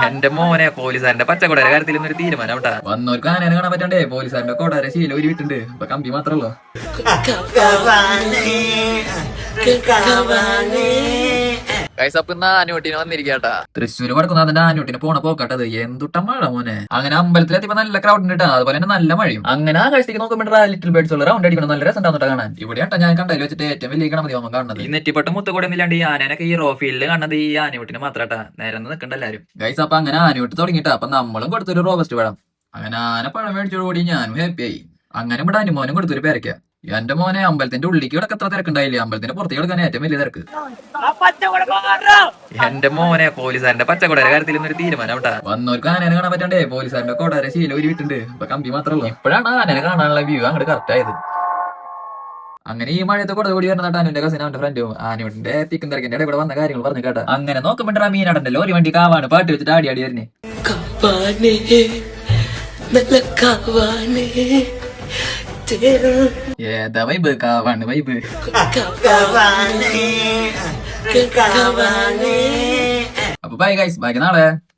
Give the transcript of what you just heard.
എന്റെ മോനെ പോലീസുകാരന്റെ പച്ചക്കൊടയുടെ കാര്യത്തിൽ ഒരു തീരുമാനം കേട്ടാ. വന്നവർക്ക് ആനേനെ കാണാൻ പറ്റണ്ടേ? പോലീസുകാരന്റെ കൊടാരെ ശീല ഒരു വിട്ടുണ്ട്. ഇപ്പൊ കമ്പി മാത്രല്ലോ. ആനൂട്ടിന് വന്നിരിക്കട്ടാ. തൃശ്ശൂര് വടക്കുന്ന അതിന്റെ ആനൂട്ടിന് പോണ പോക്കട്ടത്. എന്തുട്ട മഴ മോനെ. അങ്ങനെ അമ്പലത്തിലെത്തിയപ്പോ നല്ല ക്രൗഡ് ഉണ്ട്. അതുപോലെ തന്നെ നല്ല മഴയും. അങ്ങനെ ആകാശത്തേക്ക് നോക്കുമ്പോൾ ലിറ്റിൽ ബേർഡ്സ് ഉള്ള റൗണ്ട് അടിക്കണം. നല്ല രസം ഉണ്ടാവുന്നുണ്ട് കാണാൻ. ഇവിടെ ഞാൻ കണ്ടതിൽ വെച്ചിട്ട് ഏറ്റവും വലിയ ഗണപതി ഹോമം കാണുന്നത്. ഈ നെറ്റിപ്പട്ടം മുത്തുകൂടെ ഇല്ലാണ്ട് ഈ ആനയൊക്കെ ഈ റോഫീൽഡ് കാണുന്നത് ഈ ആനൂട്ടിന് മാത്രട്ടാ. നേരെ നിൽക്കണ്ട എല്ലാരും. ഗൈസ് അപ്പൊ അങ്ങനെ ആനൂട്ടി തുടങ്ങിട്ടാ. അപ്പൊ നമ്മളും കൊടുത്തൊരു റോബസ്റ്റ് വേണം. അങ്ങനെ ആന പഴം മേടിച്ചോടുകൂടി ഞാനും ഹാപ്പിയായി. അങ്ങനെ ഇവിടെ അനുമോനും കൊടുത്തൊരു പേരയ്ക്ക. എന്റെ മോനെ അമ്പലത്തിന്റെ ഉള്ളിലേക്ക് ഇവിടെ എത്ര തിരക്കുണ്ടായില്ലേ? അമ്പലത്തിന്റെ പുറത്തേക്ക് കിടക്കാൻ ഏറ്റവും വലിയ തിരക്ക്. എന്റെ മോനെ പോലീസുകാരന്റെ പച്ചക്കൊടയുടെ കാര്യത്തിൽ ഒരു തീരുമാനം കേട്ടാ. വന്നവർക്ക് ആനേനെ കാണാൻ പറ്റണ്ടേ? പോലീസുകാരന്റെ കൊടാരെ ശീല ഒരു വിട്ടുണ്ട്. ഇപ്പൊ കമ്പി മാത്രമല്ലോ. ഇപ്പോഴാണ് ആനേനെ കാണാനുള്ള വ്യൂ അങ്ങോട്ട് കറക്റ്റ് ആയത്. അങ്ങനെ ഈ മഴയത്തെ കൂടെ കൂടി വരുന്നതായിട്ട് അനുവിന്റെ കസിൻ അവന്റെ ഫ്രണ്ടും ആനയുടെ തിക്കും തിരക്കിന്റെ ഇടയിൽ കൂടെ വന്ന കാര്യങ്ങൾ പറഞ്ഞു കേട്ടാ. അങ്ങനെ നോക്കുമ്പോഴാ മീനാടണ്ടല്ലോ ഒരു വണ്ടി കാവാണ് പാട്ട് വെച്ചിട്ട് ആടി ആടി വരുന്നേ. ഏതാ വൈബ്? കാവാണ് വൈബ്. അപ്പൊ ബൈ ഗൈസ്, ബാക്കി നാളെ.